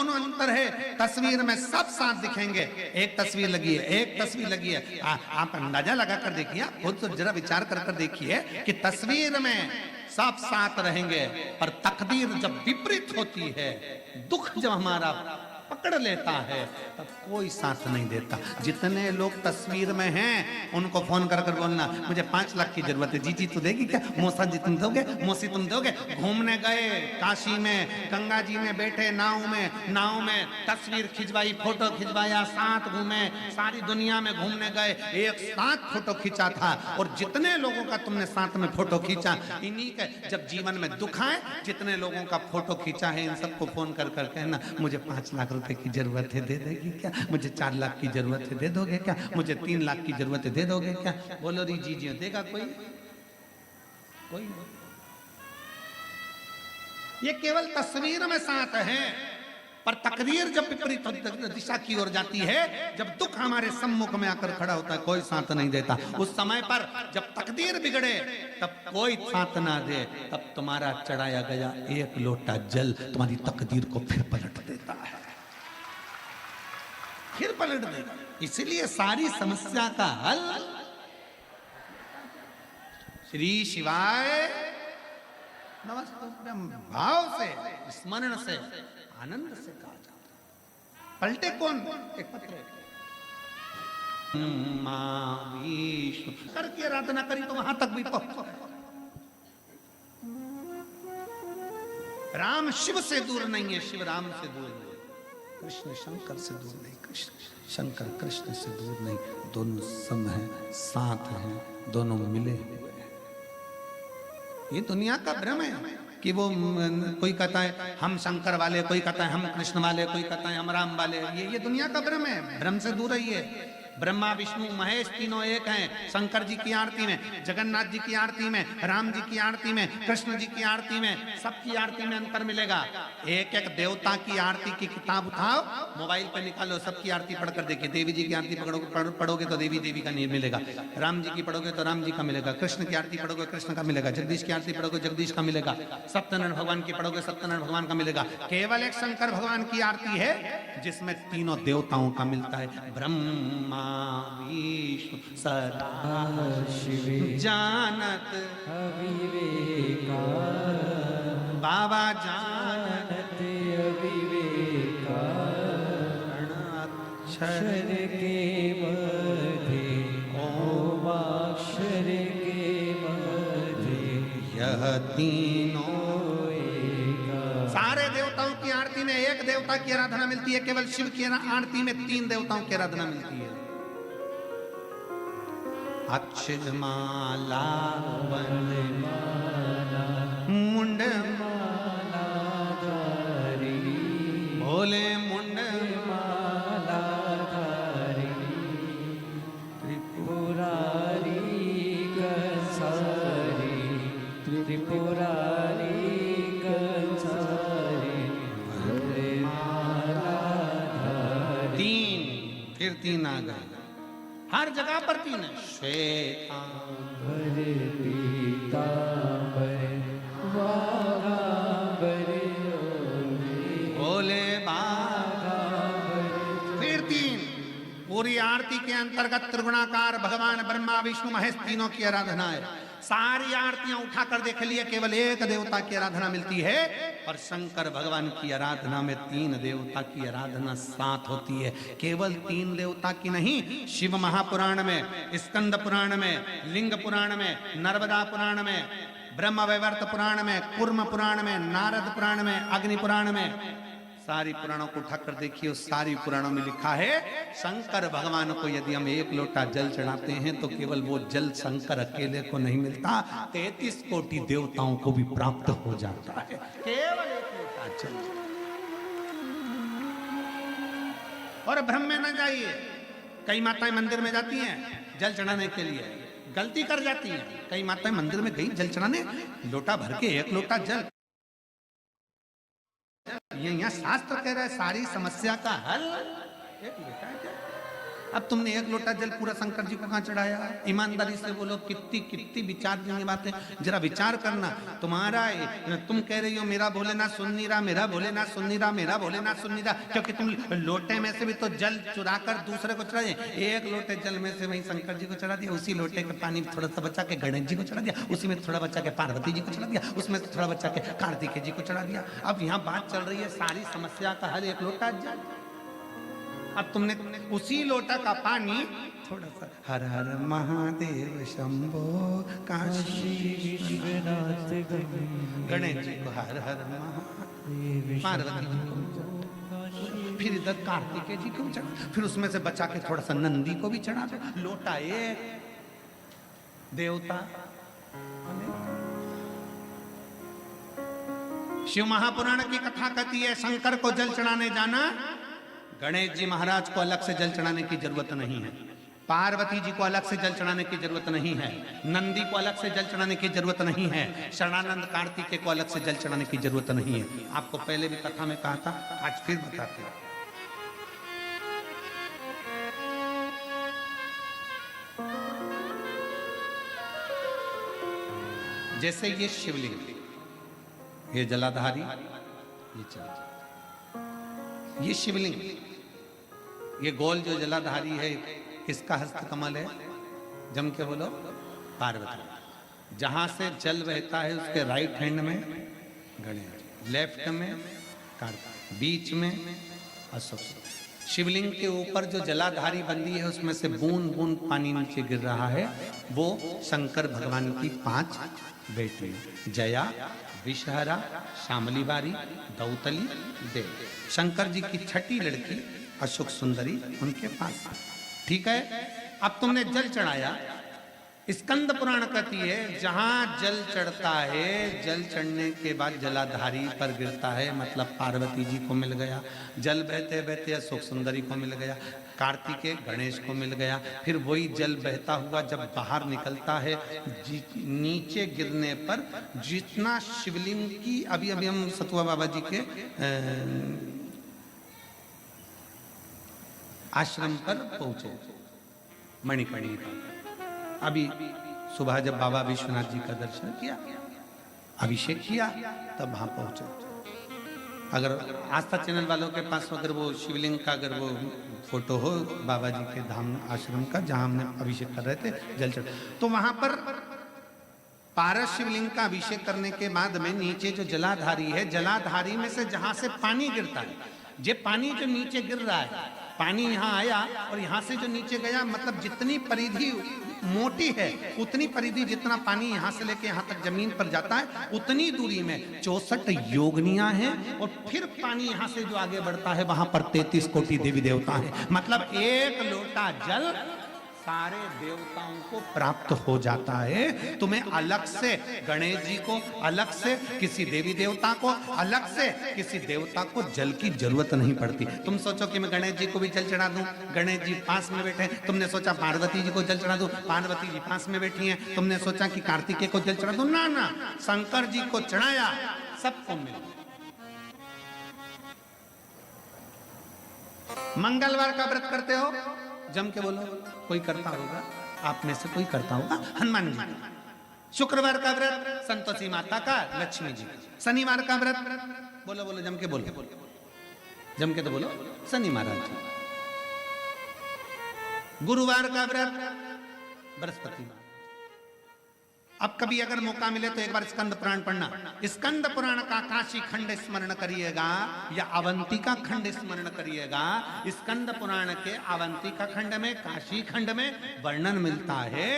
दोनों अंतर है। तस्वीर में सब साथ दिखेंगे, एक तस्वीर लगी है, एक तस्वीर लगी है। आप अंदाजा लगा कर देखिए, आप खुद तो जरा विचार कर देखिए कि तस्वीर में सब साथ रहेंगे, पर तकदीर जब विपरीत होती है, दुख जब हमारा पकड़ लेता है, तब कोई साथ नहीं देता। जितने लोग तस्वीर में हैं उनको फोन कर कर बोलना, मुझे 5 लाख की जरूरत है। जी तू देगी क्या? मौसा जी तुम दोगे? मौसी तुम दोगे? घूमने गए काशी में, गंगा जी में बैठे नाव में तस्वीर खिंचवाई, फोटो खिंचवाया, साथ घूमे, सारी दुनिया में घूमने गए, एक साथ फोटो खींचा था। और जितने लोगों का तुमने साथ में फोटो खींचा, इन्हीं के जब जीवन में दुख आए, जितने लोगों का फोटो खींचा है, इन सबको फोन कर कर कहना, मुझे 5 लाख रुपए की जरूरत है, दे देगी क्या? मुझे 4 लाख की जरूरत है, दे दोगे क्या? मुझे 3 लाख की जरूरत है, दे दोगे क्या? बोलो री जी जी, देगा कोई? कोई नहीं। ये केवल तस्वीर में साथ है, पर तकदीर जब विपरीत दिशा की ओर जाती है, जब दुख हमारे सम्मुख में आकर खड़ा होता है, कोई साथ नहीं देता। उस समय पर जब तकदीर बिगड़े, तब कोई साथ ना दे, तब तुम्हारा चढ़ाया गया एक लोटा जल तुम्हारी तकदीर को फिर पलट देता है, फिर पलट देगा। इसलिए सारी समस्या का हल श्री शिवाय नमस्तुभ्यं भाव से, स्मरण से, आनंद से कहा जाता। पलटे कौन? एक पत्र करके आराधना करी तो वहां तक भी पहुंच। राम शिव से दूर नहीं है, शिव राम से दूर नहीं, कृष्ण शंकर से दूर नहीं, कृष्ण शंकर कृष्ण से दूर नहीं, दोनों सम हैं, साथ हैं, दोनों मिले हुए हैं। ये दुनिया का भ्रम है कि वो कोई कहता है हम शंकर वाले, कोई कहता है हम कृष्ण वाले, कोई कहता है हम राम वाले। ये दुनिया का भ्रम है, भ्रम से दूर रहिए। ब्रह्मा विष्णु महेश तीनों एक हैं। शंकर जी की आरती में, जगन्नाथ जी की आरती में, राम जी की आरती में, कृष्ण जी की आरती में, सबकी आरती में अंतर मिलेगा। एक एक देवता की आरती की किताब उठाओ, मोबाइल पे निकालो, सबकी आरती पढ़कर देखिए। देवी जी की आरती पढ़ोगे तो देवी देवी का नहीं मिलेगा, राम जी की पढ़ोगे तो राम जी का मिलेगा, कृष्ण की आरती पढ़ोगे कृष्ण का मिलेगा, जगदीश की आरती पढ़ोगे जगदीश का मिलेगा, सत्यनारायण भगवान की पढ़ोगे सत्यनारायण भगवान का मिलेगा। केवल एक शंकर भगवान की आरती है जिसमें तीनों देवताओं का मिलता है। ब्रह्मा विष्णु सदाशिव जानत अविवेका, बाबा जानत अविवेका, अक्षर के मध्य ओमाक्षर के मध्य यह तीनों एका। सारे देवताओं की आरती में एक देवता की आराधना मिलती है, केवल शिव की आरती में 3 देवताओं की आराधना मिलती है। अक्षर माला वनमाला मुंड माला धारी, भोले मुंड माला धारी, त्रिपुरारी कंसारी, त्रिपुरारी कंसारी, भोले माला धारी। 3 फिर 3 आ गए, हर जगह पर 3 है। श्वेतांबर पीतांबर वाघांबर भोले बाघांबर। फिर 3 पूरी आरती के अंतर्गत त्रिगुणाकार भगवान ब्रह्मा विष्णु महेश तीनों की आराधना है। सारी आरतियां उठाकर देख लिए, केवल एक देवता की आराधना मिलती है। और शंकर भगवान की आराधना में 3 देवता की आराधना साथ होती है। केवल 3 देवता की नहीं, शिव महापुराण में, स्कंद पुराण में, लिंग पुराण में, नर्मदा पुराण में, ब्रह्म वैवर्त पुराण में, कूर्म पुराण में, नारद पुराण में, अग्नि पुराण में, सारी पुराणों को उठाकर देखिए, उस सारी पुराणों में लिखा है शंकर भगवान को यदि हम 1 लोटा जल चढ़ाते हैं तो केवल वो जल शंकर अकेले को नहीं मिलता, 33 कोटि देवताओं को भी प्राप्त हो जाता है। केवल 1 लोटा जल। और भ्रम में न जाइए। कई माताएं मंदिर में जाती हैं जल चढ़ाने के लिए, गलती कर जाती हैं। कई माताएं मंदिर में गई जल चढ़ाने, लोटा भर के 1 लोटा जल। ये यहाँ शास्त्र कह रहा है सारी समस्या का हल एक लोटा जल। अब तुमने एक लोटा जल पूरा शंकर जी को कहां चढ़ाया? ईमानदारी से बोलो, कितनी कितनी विचार की बातें, जरा विचार करना। तुम्हारा तुम कह रही हो मेरा भोलेनाथ सुन नहीं रहा, मेरा भोलेनाथ सुन नहीं रहा, मेरा भोलेनाथ सुन नहीं रहा, क्योंकि तुम लोटे में से भी तो जल चुरा कर दूसरे को चढ़ा दिया। एक लोटे जल में से वही शंकर जी को चढ़ा दिया, उसी लोटे का पानी थोड़ा सा बचा के गणेश जी को चढ़ा दिया, उसी में थोड़ा बचा के पार्वती जी को चढ़ा दिया, उसमें थोड़ा बचा के कार्तिकेय जी को चढ़ा दिया। अब यहाँ बात चल रही है सारी समस्या का हल एक लोटा जल। अब तुमने उसी लोटा का पानी थोड़ा सा हर हर महादेव शंभो काशी विश्वनाथ गणेश जी को हर हर महादेव, पार्वती जी को, फिर इधर कार्तिकेय जी को चढ़ा, फिर उसमें से बचा के थोड़ा सा नंदी को भी चढ़ा दो। लोटा एक, देवता। शिव महापुराण की कथा कहती है शंकर को जल चढ़ाने जाना, गणेश जी महाराज को अलग से जल चढ़ाने की जरूरत नहीं है, पार्वती जी को अलग से जल चढ़ाने की जरूरत नहीं है, नंदी को अलग से जल चढ़ाने की जरूरत नहीं है, शरणानंद कार्तिकेय को अलग से जल चढ़ाने की जरूरत नहीं है। आपको पहले भी कथा में कहा था, आज फिर बताते हैं। जैसे ये शिवलिंग, ये जलाधारी, ये चल, ये शिवलिंग, ये गोल जो जलाधारी है किसका हस्त कमल है? जम के बोलो, पार्वती। जहां से जल बहता है उसके राइट हैंड में गणेश, लेफ्ट में कार्तिक, बीच में अशोक। शिवलिंग के ऊपर जो जलाधारी बंदी है उसमें से बूंद बूंद पानी नीचे गिर रहा है, वो शंकर भगवान की 5 बेटी, जया, विषहरा, शामली बारी, दौतली, देव। शंकर जी की छठी लड़की अशोक सुंदरी उनके पास। ठीक है, अब तुमने जल चढ़ाया। स्कंद पुराण कहती है जहां जल चढ़ता है, जल चढ़ने के बाद जलाधारी पर गिरता है, मतलब पार्वती जी को मिल गया, जल बहते बहते अशोक सुंदरी को मिल गया, कार्तिकेय गणेश को मिल गया। फिर वही जल बहता हुआ जब बाहर निकलता है, नीचे गिरने पर जितना शिवलिंग की, अभी अभी हम सतुआ बाबा जी के आश्रम पर पहुंचे, मणिकर्णी पर। अभी सुबह जब बाबा विश्वनाथ जी का दर्शन किया, अभिषेक किया, तब वहां पहुंचे। अगर आस्था चैनल वालों के पास अगर वो शिवलिंग का अगर वो फोटो हो बाबा जी के धाम आश्रम का जहां हमने अभिषेक कर रहे थे, जल चढ़, तो वहां पर पारस शिवलिंग का अभिषेक करने के बाद में नीचे जो जलाधारी है, जलाधारी में से जहां से पानी गिरता है, ये पानी जो नीचे गिर रहा है, पानी यहाँ आया और यहाँ से जो नीचे गया, मतलब जितनी परिधि मोटी है उतनी परिधि, जितना पानी यहाँ से लेके यहाँ तक जमीन पर जाता है उतनी दूरी में 64 योगनियां हैं, और फिर पानी यहाँ से जो आगे बढ़ता है वहां पर 33 कोटि देवी देवता हैं। मतलब एक लोटा जल सारे देवताओं को प्राप्त हो जाता है। तुम्हें अलग से गणेश जी को, अलग से किसी देवी देवता को, अलग से किसी देवता को जल की जरूरत नहीं पड़ती। तुम सोचो कि मैं गणेश जी को भी जल चढ़ा दूं, गणेश जी पास में बैठे, तुमने सोचा पार्वती जी को जल चढ़ा दूं, पार्वती जी पास में बैठी हैं, तुमने सोचा कि कार्तिकेय को जल चढ़ा दूं, ना ना, शंकर जी को चढ़ाया, सबको मिल। मंगलवार का व्रत करते हो, जम के बोलो, कोई करता होगा, आप में से कोई करता होगा, हनुमान जी। शुक्रवार का व्रत संतोषी माता का, लक्ष्मी जी। शनिवार का व्रत बोलो बोलो, जम के बोलो, जम के तो बोलो, शनि महाराज जी। गुरुवार का व्रत बृहस्पति। अब कभी अगर मौका मिले तो एक बार स्कंद पुराण पढ़ना। स्कंद पुराण का काशी खंड स्मरण करिएगा या अवंतिका खंड स्मरण करिएगा। स्कंद पुराण के अवंतिका खंड में, काशी खंड में वर्णन मिलता है।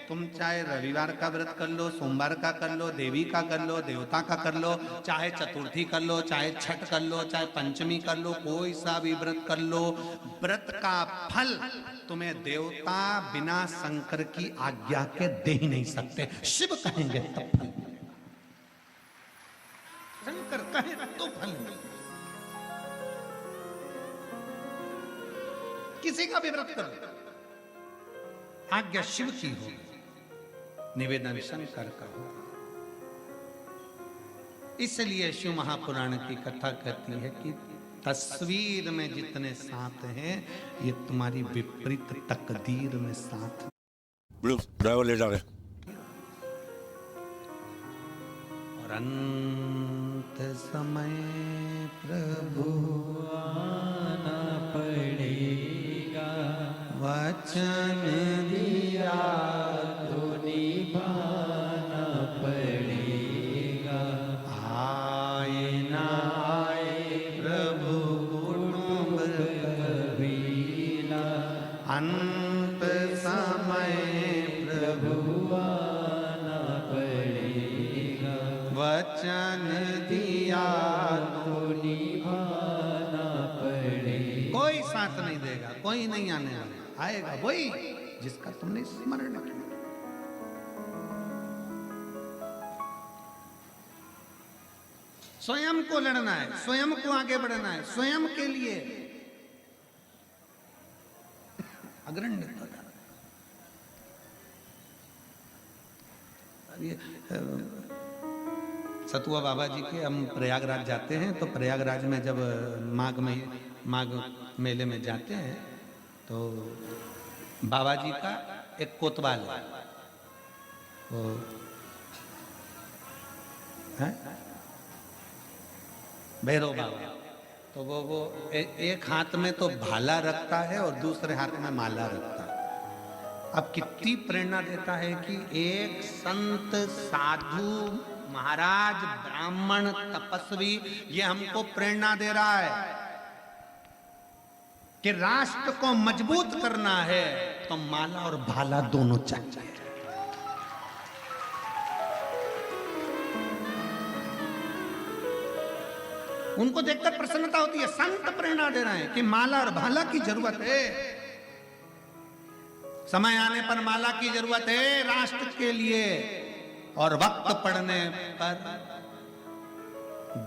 तुम चाहे रविवार का व्रत कर लो, सोमवार का कर लो, देवी का कर लो, देवता का कर लो, चाहे चतुर्थी कर लो, चाहे छठ कर लो, चाहे पंचमी कर लो, कोई सा भी व्रत कर लो, व्रत का फल तुम्हें देवता बिना शंकर की आज्ञा के दे ही नहीं सकते। शिव कहेंगे तब फल मिलेगा, शंकर कहे तो फल मिलेगा। किसी का भी व्रत करो, आज्ञा शिव की हो, निवेदन शंकर का हो। इसलिए शिव महापुराण की कथा कहती है कि तस्वीर में जितने साथ हैं ये तुम्हारी विपरीत तकदीर में साथ। ड्राइवर ले जा रहे। और अंत समय प्रभु आना पड़ेगा, वचन दिया तो निभाना पड़ेगा। आए ना आए प्रभु कुटुंब कबीला, अंत समय प्रभु आना पड़ेगा, वचन दिया तो निभाना पड़ेगा। कोई साथ नहीं देगा, कोई नहीं आने वाला, आएगा वही जिसका तुमने स्मरण किया। स्वयं को लड़ना है, स्वयं को आगे बढ़ना है, स्वयं के लिए अग्रणी होता है। सतुआ बाबा जी के हम प्रयागराज जाते हैं, तो प्रयागराज में जब माघ मेले में जाते हैं तो बाबा जी का एक कोतवाल है, वो है भैरव बाबा। तो वो एक हाथ में तो भाला रखता है और दूसरे हाथ में माला रखता है। अब कितनी प्रेरणा देता है कि एक संत, साधु, महाराज, ब्राह्मण, तपस्वी ये हमको प्रेरणा दे रहा है कि राष्ट्र को मजबूत करना है तो माला और भाला दोनों चाहिए। उनको देखकर प्रसन्नता होती है। संत प्रेरणा दे रहे हैं कि माला और भाला की जरूरत है, समय आने पर माला की जरूरत है राष्ट्र के लिए, और वक्त पड़ने पर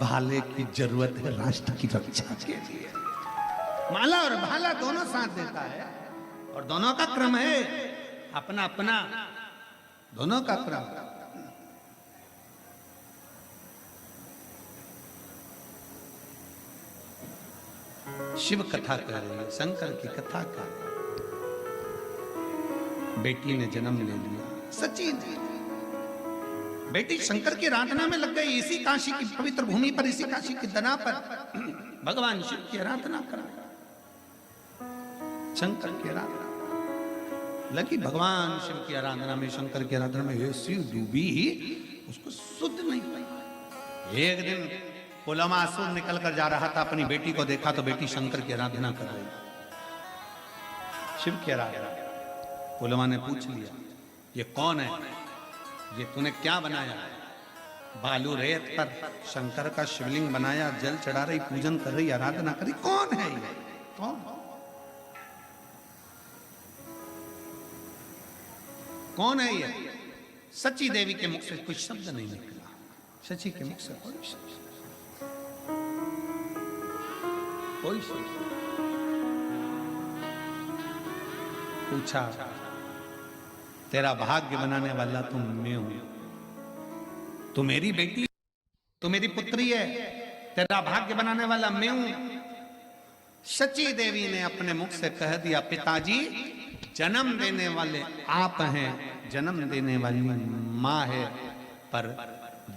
भाले की जरूरत है राष्ट्र की रक्षा के लिए। माला और भाला दोनों साथ देता है, और दोनों का क्रम है अपना अपना, दोनों का क्रम। शिव कथा कर रही है, शंकर की कथा कर रही है। बेटी ने जन्म ले लिया, सच्ची बेटी शंकर की आराधना में लग गई। इसी काशी की पवित्र भूमि पर, इसी काशी की दना पर भगवान शिव की आराधना करा, शंकर की आराधना लगी। भगवान शिव की आराधना में, शंकर की आराधना में ऐसी डूबी उसको सुध नहीं पाई। एक दिन पुलमासुर निकल कर जा रहा था, अपनी बेटी को देखा तो बेटी शंकर की आराधना कर रही, शिव की आराधना। पुलमा ने पूछ लिया, ये कौन है, ये तूने क्या बनाया? बालू रेत पर शंकर का शिवलिंग बनाया, जल चढ़ा रही, पूजन कर रही, आराधना कर रही, कौन है ये? कौन है ये? सची देवी के मुख से कोई शब्द नहीं निकला, सची के मुख से कोई शब्द, कोई शब्द। पूछा, तेरा भाग्य बनाने वाला तुम मैं हूं, तू मेरी बेटी, तू मेरी पुत्री है, तेरा भाग्य बनाने वाला मैं हूं। सची देवी ने अपने मुख से कह दिया, पिताजी जन्म देने वाले आप हैं, जन्म देने वाली माँ है, पर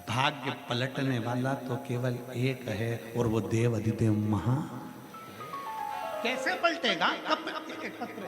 भाग्य पलटने वाला तो केवल एक है, और वो देव अधिदेव महा। कैसे पलटेगा? कब? एक पत्र